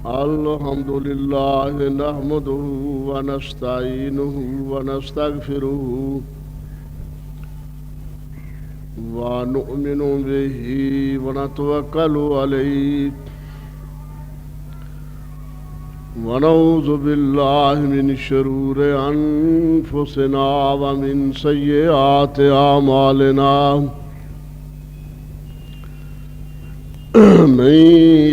الحمد لله نحمده ونستعينه ونستغفره ونؤمن به ونتوكل عليه ونعوذ بالله من شرور أنفسنا ومن سيئات أعمالنا من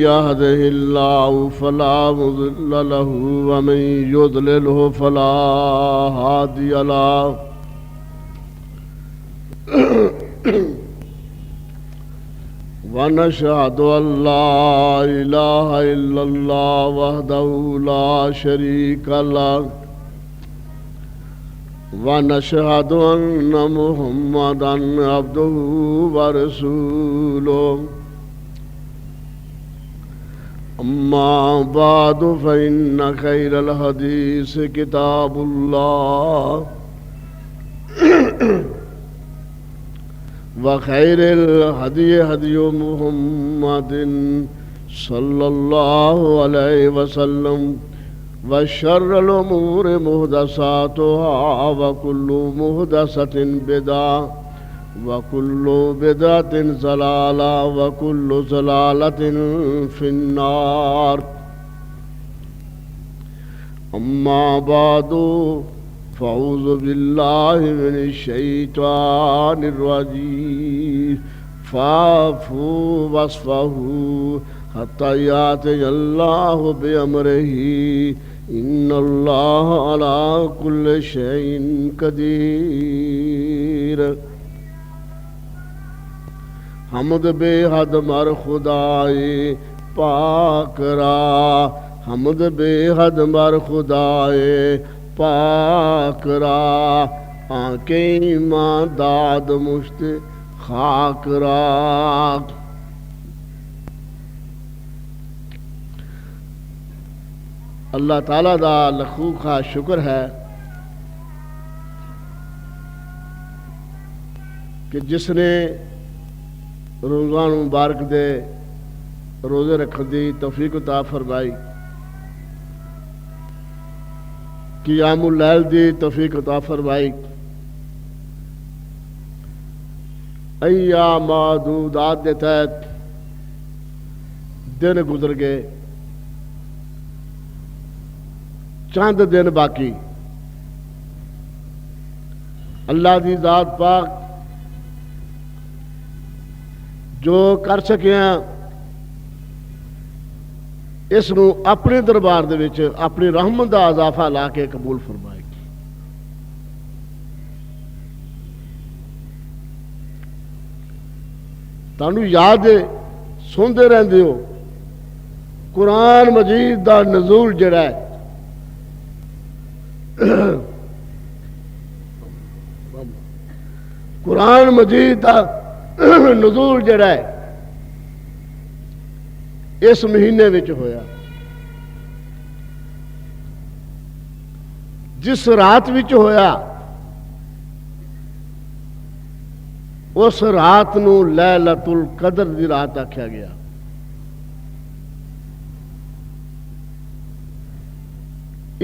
يهده الله فلا مضل له ومن يضلله فلا هادي له ونشهد أن لا إله إلا الله وحده لا شريك له ونشهد أن محمدا عبده ورسوله أما بعد فإن خير الحديث كتاب الله وخير الهدي هدي محمد صلى الله عليه وسلم وشر الأمور محدثاتها وكل محدثة بدعة وكل بدعة ضلالة وكل ضلالة في النار أما بعد فأعوذ بالله من الشيطان الرجيم فاعفوا واصفحوا حتى يأتي الله بأمره إن الله على كل شيء قدير حمد بے حد مر خدائے پاک را حمد بے حد مر خدائے پاک را آنکیں ایمان داد مشت خاک را اللہ تعالیٰ دا لکھو خا شکر ہے کہ جس نے رمضان مبارک دے روزے رکھن دی توفیق عطا فرمائی قیام اللیل دی توفیق عطا فرمائی ایام معدودات دے تحت دن گزر گئے چند دن باقی اللہ دی ذات پاک جو کر سکے ہیں اس نو اپنے دربار دے وچ اپنی رحمت دا اضافہ لا کے قبول فرمائے گی تانوں یاد ہے سنتے رہندے ہو قرآن مجید دا نزول جڑا ہے قرآن مجید دا نزول جڑا ہے اس مہینے وچ ہویا جس رات وچ ہویا اس رات نو لیلۃ القدر دی رات آکھیا گیا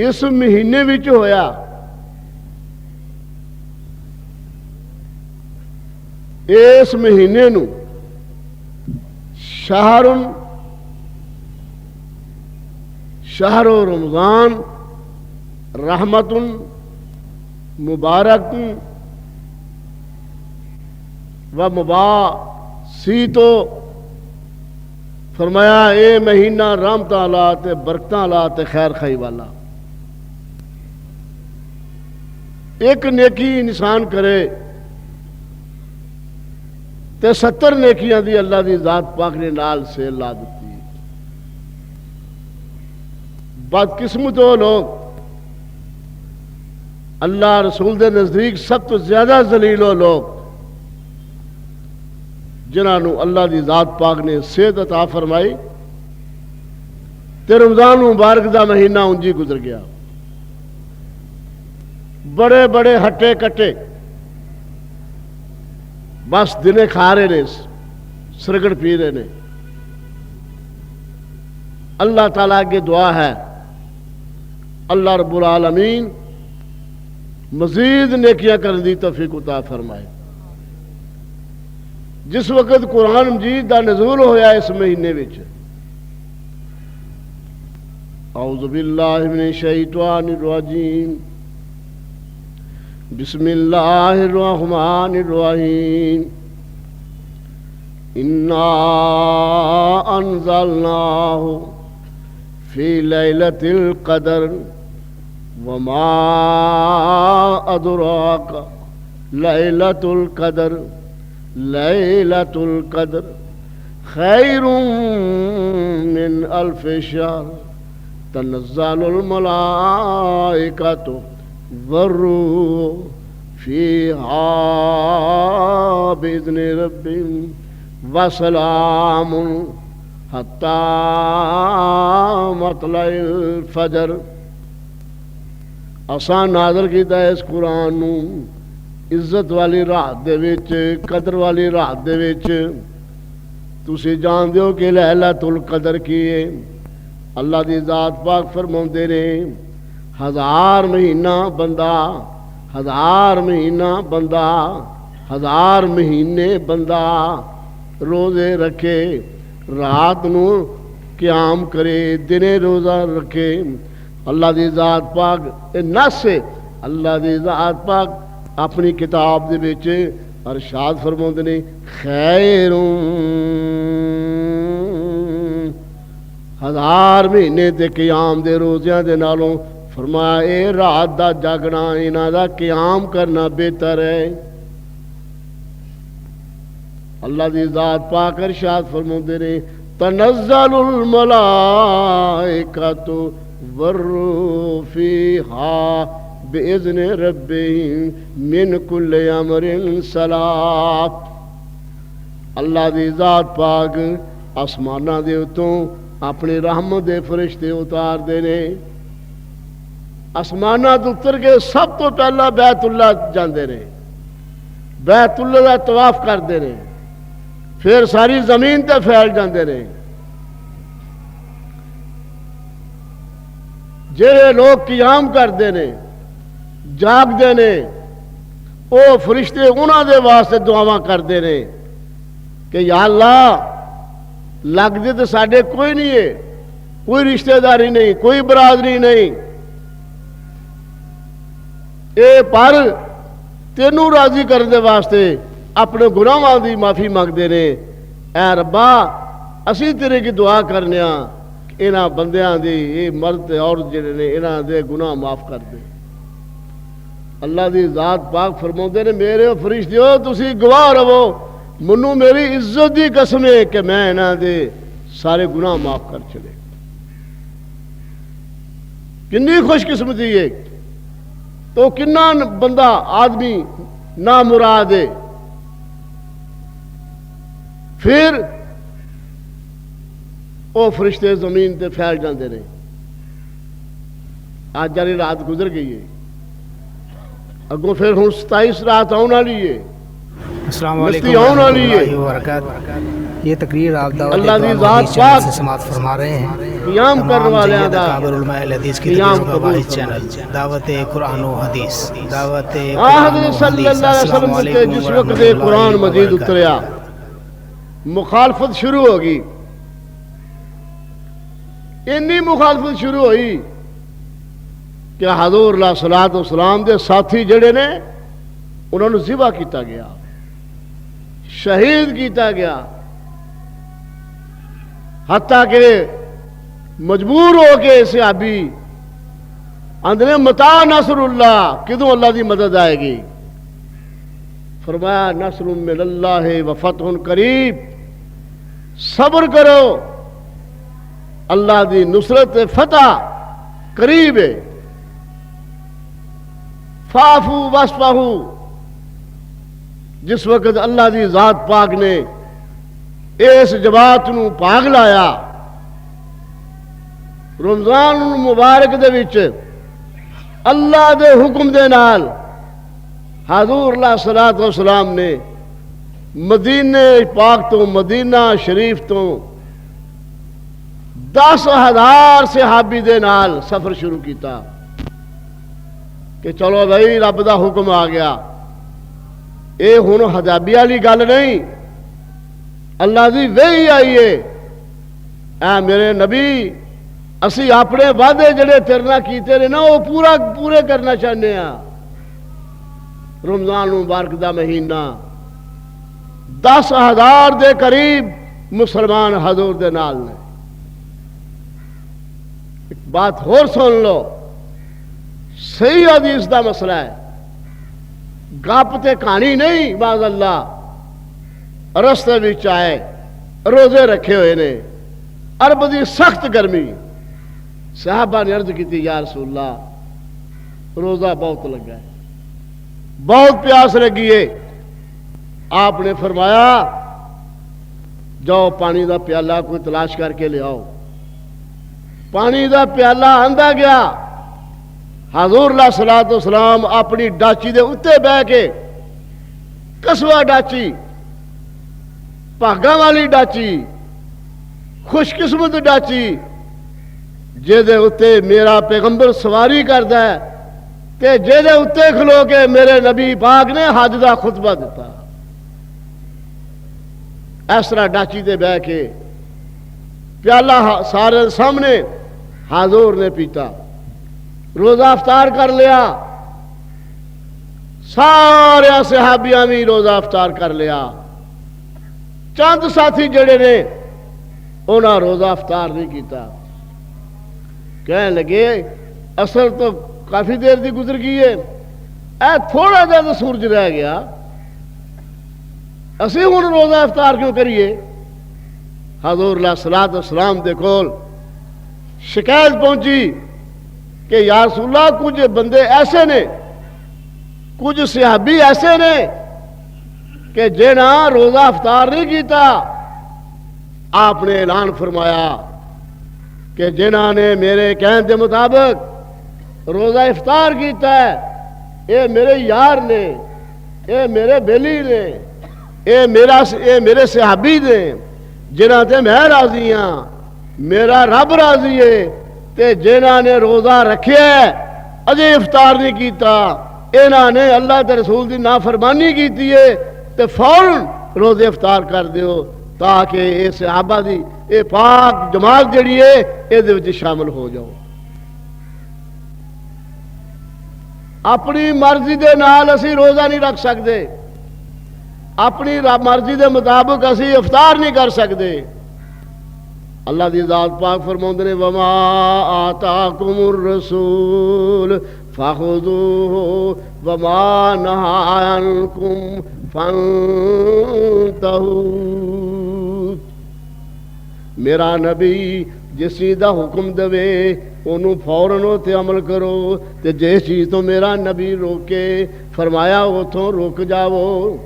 اس مہینے وچ ہویا اس مہینے نو شہر رمضان رحمت مبارک و مباسیتو فرمایا اے مہینہ رحمت اللہ تے برکتہ اللہ تے خیر خائی والا ایک نیکی انسان کرے تے 70 نیکیاں دی اللہ دی ذات پاک نے نال سے لا دیتی ہے بدقسمت وہ لوگ اللہ رسول دے نزدیک سب تو زیادہ ذلیل وہ لوگ جنہاں نو اللہ دی ذات پاک نے صحت عطا فرمائی تے رمضان مبارک دا مہینہ انجی گزر گیا بڑے بڑے ہٹے کٹے بس دنے کھا رہے نے سرگڑ پی رہے نے اللہ تعالیٰ کی دعا ہے اللہ رب العالمین مزید نیکیاں کرنے دی توفیق عطا فرمائے۔ جس وقت قرآن مجید دا نزول ہویا اس مہینے وچ، اعوذ باللہ من الشیطان الرجیم، بسم اللہ الرحمن الرحیم، انا انزلناہ فی لیلۃ القدر وما ادراک لیلۃ القدر لیلۃ القدر خیر من الف شہر تنزل الملائکۃ والروح فیہا بإذن ربہم وسلام حتی مطلع الفجر۔ اساں نازل کیتا ہے اس قرآن نو عزت والی رات دے وچ، قدر والی رات دے وچ۔ تسی جان دیو کہ لیلۃ القدر کی ہے؟ اللہ دی ذات پاک فرماندے نے 1000 مہینہ بندہ، 1000 مہینہ بندہ، 1000 مہینے بندہ روزے رکھے، رات نو قیام کرے، دنے روزہ رکھے، اللہ دی ذات پاک نس ہے۔ اللہ دی ذات پاک اپنی کتاب دے وچ ارشاد فرماندے نے خیر 1000 مہینے دے قیام دے روزیاں دے نالوں فرمایا اے رات دا جاگنا، انہاں دا قیام کرنا بہتر ہے۔ اللہ دی ذات پاک ارشاد فرماندے نے تنزل الملائکۃ والروح فیہا بإذن ربہم من کل امر سلام۔ اللہ دی ذات پاک آسماناں دے اتوں اپنی رحمت دے فرشتے اتار دے نے۔ آسماناں تو اتر کے سب تو پہلا بیت اللہ جاندے نے، بیت اللہ دا طواف کردے نے، پھر ساری زمین تے پھیل جاندے نے۔ جہے لوگ قیام کردے نے، جاگدے نے، او فرشتے انہاں دے واسطے دعاواں کردے نے کہ یا اللہ لگ دے تو ساڈے کوئی نہیں ہے، کوئی رشتہ داری نہیں، کوئی برادری نہیں، اے پر تینوں راضی کرنے واسطے اپنے گناہاں دی معافی مانگدے نے۔ اے ربا اسی تیرے کی دعا کرنے ہاں کہ انہاں بندیاں دی، یہ مرد عورت جڑے نے، انہاں دے گناہ معاف کر دے۔ اللہ دی ذات پاک فرماندے نے میرے فرشتیو تسی گواہ رہو، منوں میری عزت دی قسم ہے کہ میں انہاں دے سارے گناہ معاف کر چلے۔ کنی خوش قسمتی ہے تو کنا بندہ آدمی نامراد ہے، پھر وہ فرشتے زمین تے پھیل جاندے نے۔ آج جاری رات گزر گئی ہے، اگوں پھر ہوں 27 رات آنے والی ہے، السلام علیکم آنے والی ہے۔ وبرکاتہ۔ یہ تقریر آپ دعوت اللہ دی اقوام ذات حدیث چینل پاک سے سماعت فرما رہے ہیں۔ قیام کرنے والے تمام دا اکابر علماء الحدیث کی قیام تقریر کا قبول واحد چینل دعوت قرآن و حدیث، دعوت قرآن حضرت و صلی حدیث۔ اللہ علیہ السلام وسلم کے علیکم جس ورحمۃ وقت اللہ قرآن مجید وبرکاتہ۔ اتریا مخالفت شروع ہوگی، اتنی مخالفت شروع ہوئی کہ حضور علیہ الصلوۃ والسلام دے ساتھی جڑے نے انہوں نے ذبح کیتا گیا، شہید کیتا گیا، حتیٰ کہ مجبور ہو کے صحابی اندر متا نصر اللہ، کدوں اللہ دی مدد آئے گی؟ فرمایا نصر من اللہ و فتح قریب، صبر کرو اللہ دی نصرت فتح قریب ہے۔ فافو واسفہو، جس وقت اللہ دی ذات پاک نے اس جماعت نو پاگ لایا رمضان مبارک دے وچ اللہ دے حکم دے نال حضور علیہ الصلوۃ والسلام نے مدینہ پاک تو، مدینہ شریف تو 10,000 صحابی دے نال سفر شروع کیتا کہ چلو بھائی رب دا حکم آ گیا. اے ہن حدیبیہ والی گل نہیں، اللہ دی وحی آئی ہے. اے میرے نبی اسی اپنے وعدے جڑے تیرے نال کیتے نے نا وہ پورے کرنا چاہنے ہاں. رمضان مبارک دا مہینہ 10,000 دے قریب مسلمان حضور دے نال نے. ایک بات اور سن لو، صحیح حدیث دا مسئلہ ہے، گپ تے کہانی نہیں. باز اللہ رستے وچ آئے، روزے رکھے ہوئے نے، عرب دی سخت گرمی. صحابہ نے عرض کی یا رسول اللہ روزہ بہت لگا ہے، بہت پیاس لگی ہے. آپ نے فرمایا جاؤ پانی دا پیالہ کوئی تلاش کر کے لے آؤ. پانی دا پیالہ آندا گیا. حضور علیہ الصلوۃ والسلام اپنی ڈاچی دے اتنے بہ کے، کسوا ڈاچی، بھاگاں والی ڈاچی، خوش قسمت ڈاچی جے اتنے میرا پیغمبر سواری کردا ہے تے جے اتنے کھلو کے میرے نبی پاک نے حج دا خطبہ دیتا. اس طرح ڈاچی دے بہ کے پیالہ سارے سامنے حضور نے پیتا، روزہ افطار کر لیا. سارے صحابیاں بھی روزہ افطار کر لیا. چند ساتھی جڑے نے انہاں روزہ افطار نہیں کیتا. کہنے لگے اثر تو کافی دیر دی گزر گئی ہے، اے تھوڑا جا تو سورج رہ گیا، اسی ہن روزہ افطار کیوں کریے؟ حضور علیہ الصلوۃ والسلام دے کول شکایت پہنچی کہ یا رسول اللہ کچھ بندے ایسے نے، کچھ صحابی ایسے نے کہ جنہاں روزہ افطار نہیں کیتا. آپ نے اعلان فرمایا کہ جنہاں نے میرے کہنے دے مطابق روزہ افطار کیتا ہے اے میرے یار نے، اے میرے بیلی نے، اے میرے صحابی نے جنہاں تے میں راضی ہاں، میرا رب راضی ہے. تے جنہاں نے روزہ رکھیا ہے اجے افطار نہیں کیتا، انہاں نے اللہ تے رسول دی نافرمانی کیتی ہے تے فوراً روزے افطار کر دیو تاکہ اے صحابہ دی اے پاک جماعت جڑی ہے اے دے وچ شامل ہو جاؤ. اپنی مرضی دے نال اسی روزہ نہیں رکھ سکتے، اپنی مرضی دے مطابق اسی افطار نہیں کر سکتے. اللہ دی ذات پاک فرماؤندے نے وما آتاکم الرسول فخذوہ وما نہا عنکم فانتہوا. میرا نبی جس چیز دا حکم دے انہوں فوراً تے عمل کرو تے جس چیز تو میرا نبی روکے فرمایا اتھوں روک جاؤ.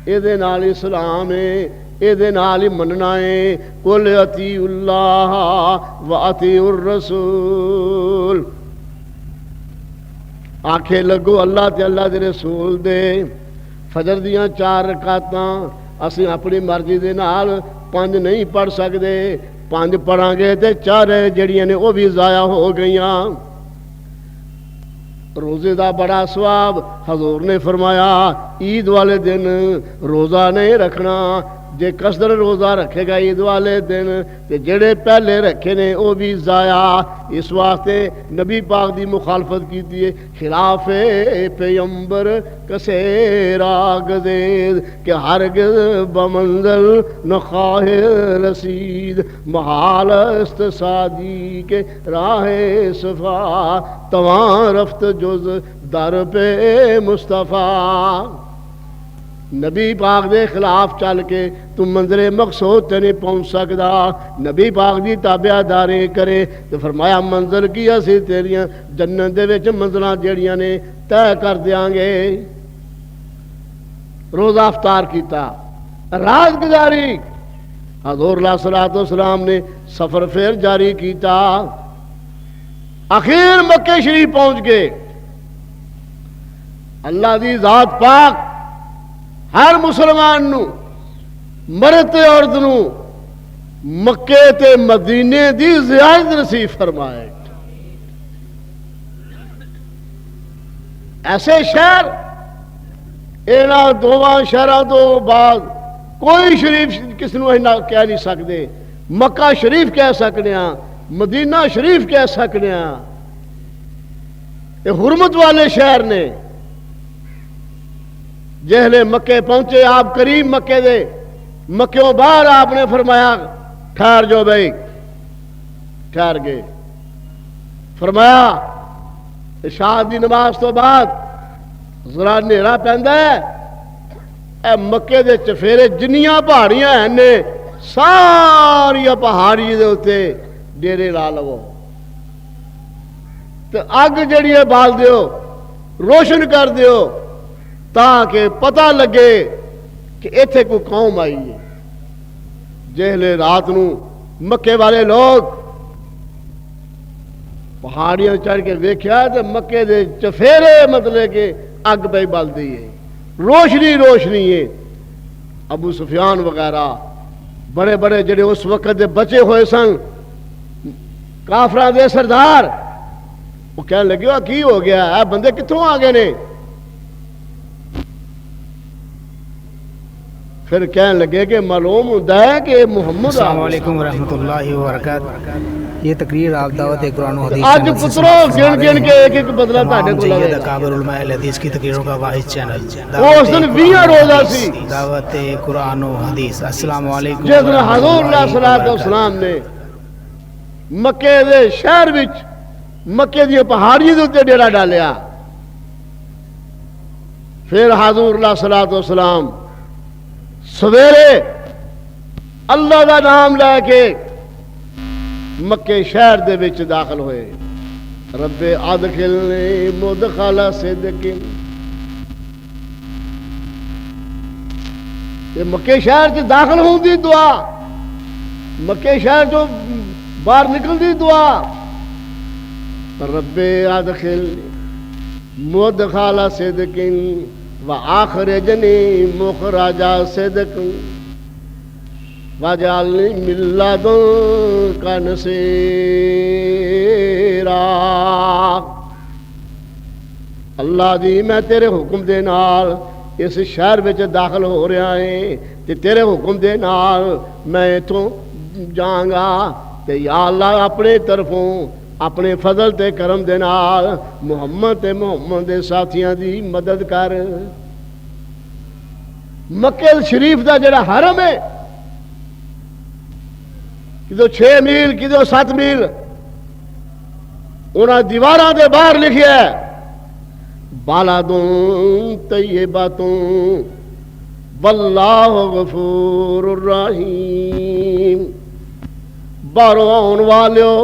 اے دے نال اسلام ہے، اے دے نال ہی مننا ہے. قل اطیعوا اللہ و اطیعوا الرسول، آکھے لگو اللہ تے اللہ دے رسول دے. فجر دیاں 4 رکعتاں اسی اپنی مرضی دے نال 5 نہیں پڑھ سکتے، 5 پڑھاں گے تے 4 جڑیاں نے وہ بھی ضائع ہو گئیاں. روزے دا بڑا ثواب. حضور نے فرمایا عید والے دن روزہ نہیں رکھنا. جے قصدر روزہ رکھے گا عید والے دن تے جڑے پہلے رکھے نے وہ بھی ضائع. اس واسطے نبی پاک دی مخالفت کیتی ہے. خلاف پیغمبر کسے راگ زید کہ ہرگز بمنزل نخواہ رسید، محال استسادی کے راہ صفا تواں رفت جز در پہ مصطفیٰ. نبی پاک دے خلاف چل کے تم منظر مقصود تے نہیں پہنچ سکدا. نبی پاک دی تابعداری کرے تو فرمایا منزل کی اسی تیریاں جنت دے وچ منزلاں جڑیاں نے طے کر دیاں گے. روزہ افطار کیتا، رات گزاری. حضور علیہ الصلوۃ والسلام نے سفر پھر جاری کیتا. اخیر مکہ شریف پہنچ گئے. اللہ دی ذات پاک ہر مسلمان نو، مرد تے عورت نو مکے تے مدینے دی زیارت نصیب فرمائے. ایسے شہر انہاں دونوں شہراں تو بعد کوئی شریف کس نو کہہ نہیں سکتے. مکہ شریف کہہ سکنے ہاں, مدینہ شریف کہہ سکنے ہاں. یہ حرمت والے شہر نے. جہلے مکے پہنچے آپ کریم مکے دے, مکیوں باہر آپ نے فرمایا ٹھہر جو بھائی, ٹھہر گئے. فرمایا عشاء دی نماز تو بعد ذرا نیرا پیندا ہے, اے مکے دے چفیرے جنیاں پہاڑیاں ہیں نے ساری پہاڑی دے اوتے ڈیرے لا لو تے اگ جڑی ہے بال دیو, روشن کر دیو تاکہ پتہ لگے کہ ایتھے کوئی قوم آئی ہے. جہلے رات نو مکے والے لوگ پہاڑیاں چڑھ کے ویکھیا تے مکے دے چفیرے مطلب کہ اگ پہ بل دی ہے, روشنی روشنی ہے. ابو سفیان وغیرہ بڑے بڑے جڑے اس وقت دے بچے ہوئے سن کافراں دے سردار, وہ کہنے لگے کی ہو گیا ہے, بندے کتوں آ گئے نے؟ پھر کہنے لگے کہ معلوم ہوتا ہے کہ محمد. السلام علیکم ورحمۃ اللہ وبرکاتہ. یہ تقریر آپ دعوت قرآن و حدیث آج پترو گن گن کے ایک ایک بدلہ تاڑے کو لگے. اکابر علماء اہل حدیث کی تقریروں کا واحد چینل وہ اس دن 20 روزہ سی دعوت قرآن و حدیث. السلام علیکم. جس دن حضور علیہ السلام نے مکے دے شہر وچ مکے دی پہاڑی دے اوتے ڈیرا ڈالیا, پھر حضور علیہ السلام سویرے اللہ دا نام لے کے مکے شہر دے وچ داخل ہوئے. رب ادخلنی مدخل صدق. یہ مکے شہر چ داخل ہون دی دعا, مکے شہر چوں باہر نکل دی دعا. رب ادخلنی مدخل صدق وآخرجنی مخرج صدق واجعلنی من لدنک نصیرا. اللہ دی میں تیرے حکم دے نال اس شہر وچ داخل ہو رہا ہے تے تیرے حکم دے نال میں اتوں جاں گا تے یا اللہ اپنے طرفوں اپنے فضل تے کرم دے نال محمد تے محمد دے ساتھیاں دی مدد کر. مکے شریف دا جڑا حرم ہے کدو 6 میل کدو 7 میل, انہاں دیواراں دے باہر لکھیا ہے بلدٌ طیبۃ واللہ غفور الرحیم. باہروں آن والیو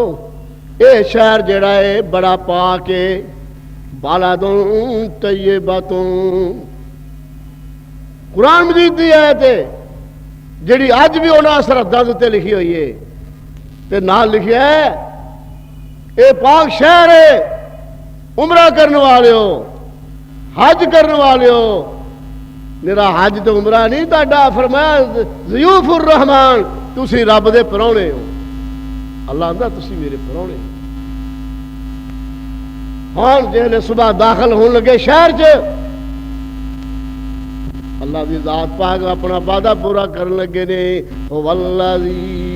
اے شہر جڑا ہے بڑا پاک ہے. بلدٌ طیبۃ قرآن مجید دی آیت ہے جڑی اج بھی انہاں سرحداں تے لکھی ہوئی ہے تے نال لکھیا ہے اے پاک شہر ہے, عمرہ کرنے والے ہو, حج کرنے والے ہو. میرا حج تو عمرہ نہیں تہاڈا, فرمایا ضیوف الرحمان تسی رب دے پراونے ہو. اللہ آندا تسی میرے پراونے ہو. ہاں جہلے صبح داخل ہون لگے شہر چ اللہ دی ذات پاک اپنا وعدہ پورا کرن لگے نے. والذی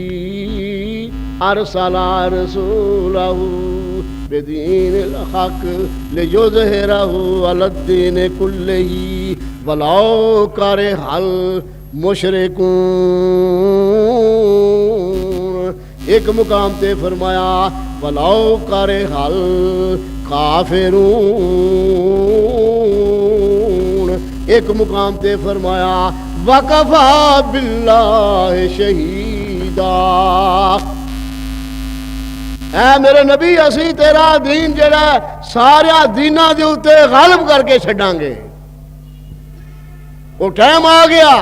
ارسل رسولہ بدین الحق لیظہرہ علی الدین کلہ ولو کرہ المشرکون. ایک مقام تے فرمایا ولو کرہ الکافرون. ایک مقام تے فرمایا وکفا باللہ شہیدا. اے میرے نبی اسی تیرا دین جڑا سارا دیناں دے اوتے غالب کر کے چھڈاں گے. وہ ٹائم آ گیا.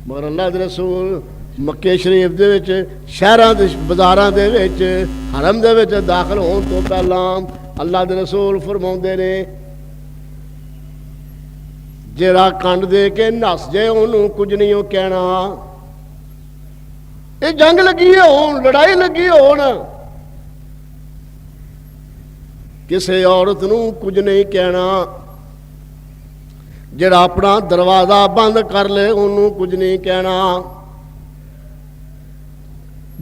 مگر اللہ دے رسول مکے شریف دے وچ شہراں دے بازاراں دے وچ حرم دے وچ داخل ہون تو پہلاں اللہ دے رسول فرماؤندے نے جڑا کنڈ دے کے نس جے انہوں کچھ نہیں کہنا. یہ جنگ لگی ہون، لڑائی لگی ہون، کسے عورت نو کچھ نہیں کہنا، جڑا اپنا دروازہ بند کر لے انہوں کچھ نہیں کہنا،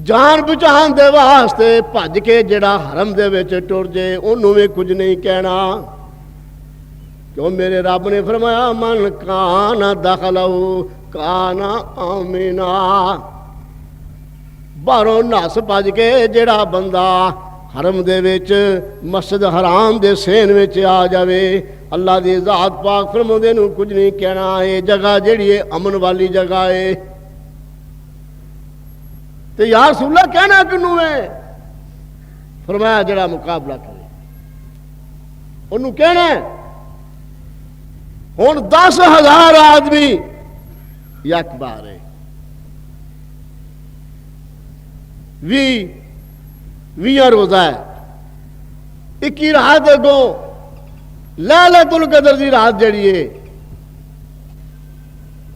جان بچان دے واسطے بھج کے جڑا حرم دے وچ ٹر جے انہوں بھی کچھ نہیں کہنا، کیوں میرے رب نے فرمایا من کانا دخلہو کانا آمنا، باہروں نس بھج کے جڑا بندہ حرم دے وچ مسجد حرام دے سین وچ آ جاوے، اللہ دی ذات پاک فرماندے نو کچھ نہیں کہنا، یہ جگہ جڑی ہے امن والی جگہ ہے۔ تو یا رسول اللہ کہنا کنوں ہے؟ فرمایا جڑا مقابلہ کرے انہوں کہنا ہے۔ ہن 10,000 آدمی یک بار ہے، 20 روزہ ہے، 21 رات اگوں لیلۃ القدر دی رات جڑی ہے،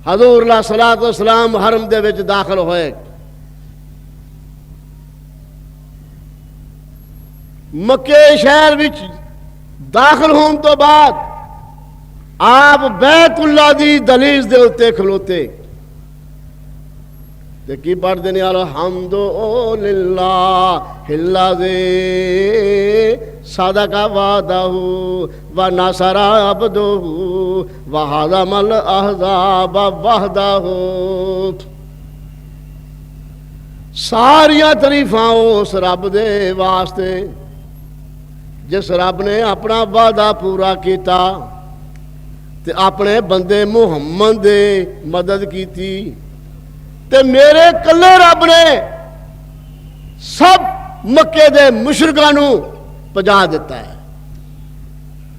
حضور علیہ الصلوۃ والسلام حرم دے وچ داخل ہوئے، مکے شہر وچ داخل ہون تو بعد آپ بیت اللہ دی دہلیز دے اتے کھلوتے تے کی پڑھ دینے الحمدللہ الذی صدق وعدہ ونصر عبدہ وہزم الاحزاب وحدہ، ساریاں تعریفاں اس رب دے واسطے جس رب نے اپنا وعدہ پورا کیتا تے اپنے بندے محمد دے مدد کیتی، تے میرے کلے رب نے سب مکے دے مشرکاں نو پجا دیتا ہے۔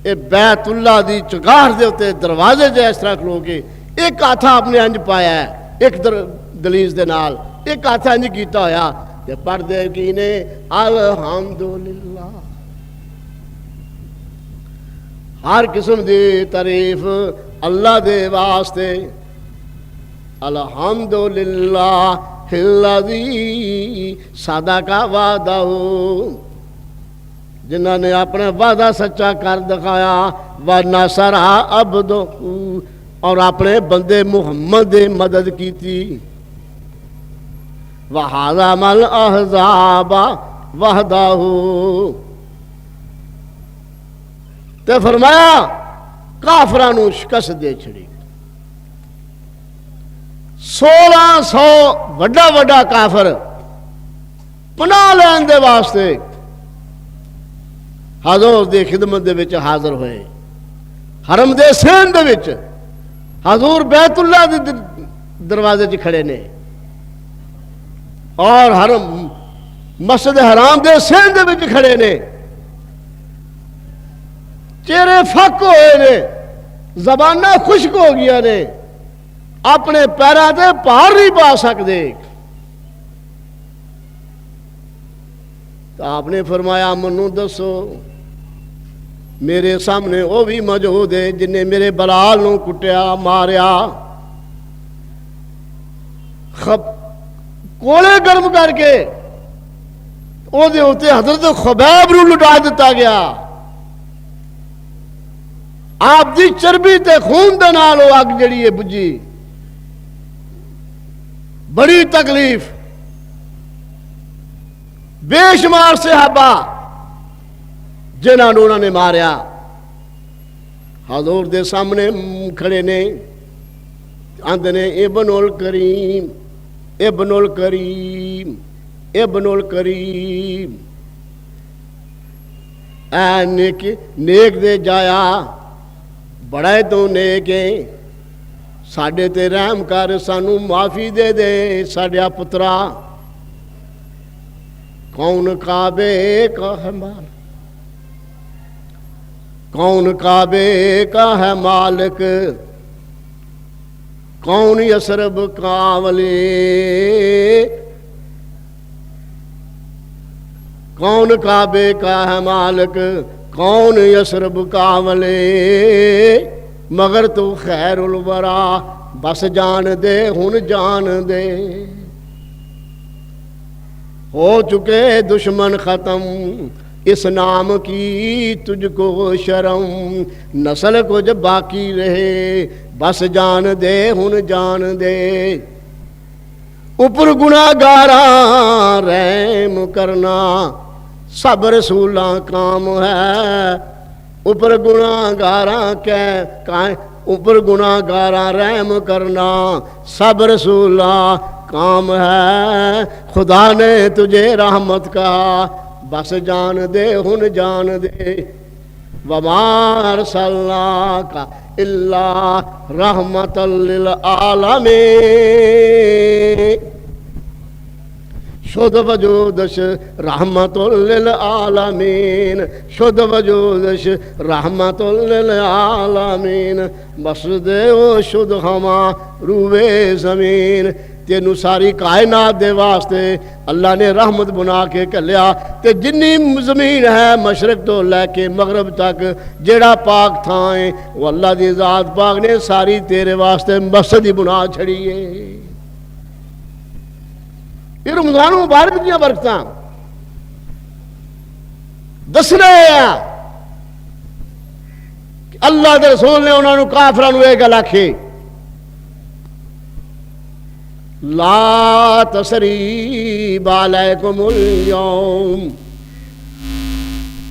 اے بیت اللہ دی چگاہٹ دے ہوتے دروازے جے اس طرح کھلو کے ایک ہاتھا اپنے انج پایا ہے، ایک دلیز دے نال ایک ہاتھا انج کیتا ہویا تے پڑھ دے کی نے الحمدللہ، ہر قسم دی تعریف اللہ دے واسطے، الحمدللہ الذی صدق وعدہ، جنہوں نے اپنا وعدہ سچا کر دکھایا، ونصر عبدہ، اور اپنے بندے محمد دی مدد کی تھی، وہزم الاحزاب وحدہ، تے فرمایا کافراں نو شکست دے چھڑی، 1600 وڈا وڈا کافر پناہ لین دے واسطے حضور دی خدمت دے وچ حاضر ہوئے، حرم دے سین دے وچ حضور بیت اللہ دے دروازے چ کھڑے نے، اور حرم مسجد حرام دے سین دے وچ کھڑے نے، چہرے فک ہوئے نے، زباناں خشک ہو گیا نے، اپنے پیراں تے پار نہیں پا سکتے، تو آپ نے فرمایا منو دسو میرے سامنے وہ بھی موجود ہے جن نے میرے بلال نو کٹیا ماریا، کولے گرم کر کے او دے ہوتے حضرت خبیب نو لٹا دیتا گیا، آپ دی چربی تے خون دے نال او اگ جڑی ہے بجھی، بڑی تکلیف، بے شمار صحابہ جنہاں نوں انہوں نے ماریا حضور دے سامنے کھڑے نے، آندے نے ابن الکریم ابن الکریم ابن الکریم، اے نیک دے جایا بڑے تو نیک ہے، ساڈے تے رحم کر، سانو معافی دے دے ساڈیا پترا، کون کعبے کا ہے مال، کون کعبے کا ہے مالک، کون یسرب کا ولی، کون کعبے کا ہے مالک، کون یسرب کا ولی، مگر تو خیر الورا، بس جان دے ہن جان دے، ہو چکے دشمن ختم، اس نام کی تجھ کو شرم، نسل کو جب باقی رہے بس جان دے ہن جان دے، اوپر گناہ گاراں رحم کرنا سب رسولاں کام ہے، اوپر گناہ گاراں اوپر گناہ گاراں رحم کرنا سب رسولاں کام ہے، خدا نے تجھے رحمت کہا بس جان دے ہن جان دے، وما ارسلناک الا رحمۃ للعالمین، شد وجودش رحمت للعالمین، شد وجودش رحمت للعالمین، مسجد و شد ہما روئے زمین، تینوں ساری کائنات دے واسطے اللہ نے رحمت بنا کے کلیا، تے جنی زمین ہے مشرق تو لے کے مغرب تک جیڑا پاک تھائیں وہ اللہ دی ذات پاک نے ساری تیرے واسطے مسجد ہی بنا چھڑی ہے۔ یہ رمضان مبارک دیا برکتاں دس رہے ہیں کہ اللہ دے رسول نے انہوں نے کافروں نے ایک گل آکھی، لا تثریب علیکم اليوم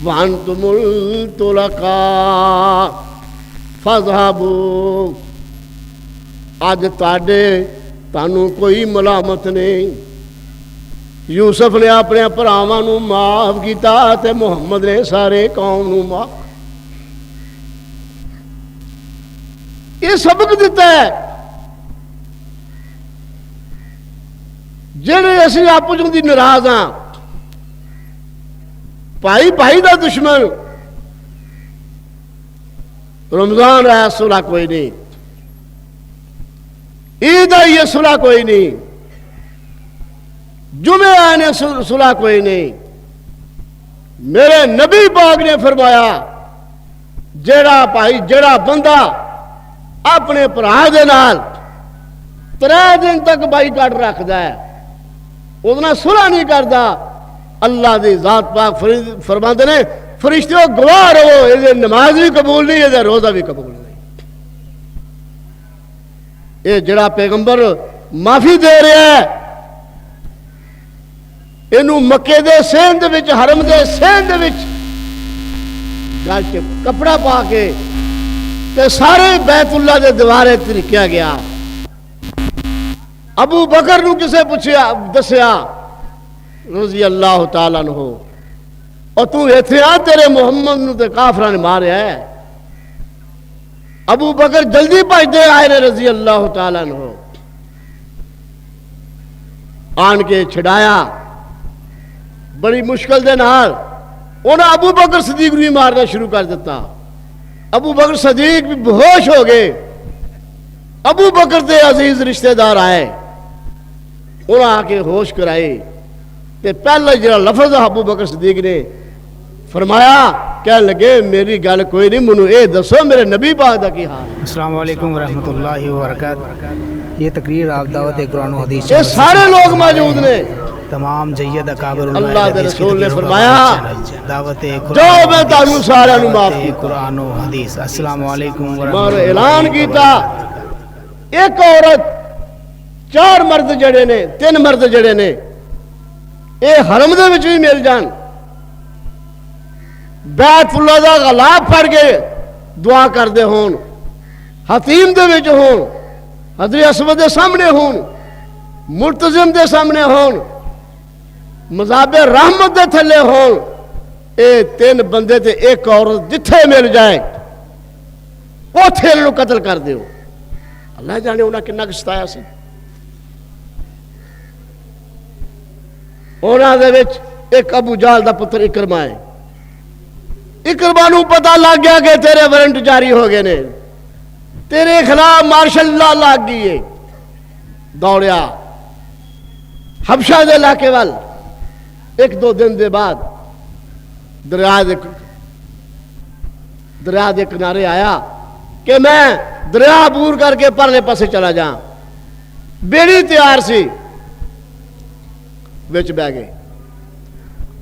وانتم الطلقاء فاذهبوا، اج تانوں کوئی ملامت نہیں، یوسف نے اپنے بھراواں نوں معاف کیتا تے محمد نے سارے قوم نوں معاف، یہ سبق دیتا ہے جڑے اسی آپس دی ناراض ہاں، بھائی بھائی دا دشمن، رمضان ہے صلح کوئی نہیں، عید آئی ہے صلح کوئی نہیں، جمعے آنے صلح کوئی نہیں، میرے نبی پاک نے فرمایا جیڑا بھائی جیڑا بندہ اپنے بھرا دے نال 3 دن تک بائی کاٹ رکھدا ہے ادنا صلح نہیں کرتا، اللہ دی ذات پاک فرماندے نے فرشتوں گواہ رہو، یہ نماز بھی قبول نہیں، یہ روزہ بھی قبول نہیں۔ یہ جڑا پیغمبر معافی دے رہا ہے اینو مکے دے سین دے وچ حرم دے سین دے وچ گل چ کپڑا پا کے تے سارے بیت اللہ دے دیوارے تے لکھیا گیا، ابو بکر نو کسے پوچھیا دسیا رضی اللہ تعالیٰ عنہ، اور تو ایتھے آ تیرے محمد نو تے کافراں نے ماریا ہے، ابو بکر جلدی بھجدے آئے نے رضی اللہ تعالیٰ عنہ، آن کے چھڑایا بڑی مشکل دے نال، انہاں ابو بکر صدیق نو مارنا شروع کر دیتا، ابو بکر صدیق بھی بہوش ہو گئے، ابو بکر دے عزیز رشتہ دار آئے، انہاں آ کے ہوش کرائے، تے پہلا جڑا لفظ ابو بکر صدیق نے فرمایا کہنے لگے میری گل کوئی نہیں، منو اے دسو میرے نبی پاک دا کی حال۔ السلام علیکم ورحمۃ اللہ وبرکاتہ۔ یہ تقریر آپ دعوت قرآن و حدیث یہ سارے لوگ موجود نے، تمام جید اکابر اللہ دے رسول نے فرمایا دعوت جو میں تانوں سارے نوں معاف کیتا، قرآن و حدیث۔ السلام علیکم اور اعلان کیتا ایک عورت 4 مرد جڑے نے 3 مرد جڑے نے اے حرم دے وچ بھی مل جان، بیت اللہ دا غلاف پڑھ کے دعا کردے ہون، حتیم دے وچ ہون، حضرت اسود دے سامنے ہون، ملتزم دے سامنے ہون، مذہب رحمت دے تھلے ہون، اے 3 بندے تے ایک عورت جتھے مل جائے اوتھے انہاں نوں قتل کر دیو۔ اللہ جانے انہاں کنا ستایا سی، انہاں دے وچ ایک ابو جہل دا پتر اکرمہ ہے، اکرمہ نوں پتہ لگ گیا کہ تیرے وارنٹ جاری ہو گئے نے، تیرے خلاف مارشل لا لگ گئی ہے، دوڑیا حبشہ دے علاقے وال، 1-2 دن دے بعد دریا دے کنارے آیا کہ میں دریا عبور کر کے پرلے پاسے چلا جاؤں، بیڑی تیار سی، وچ بہ گئے،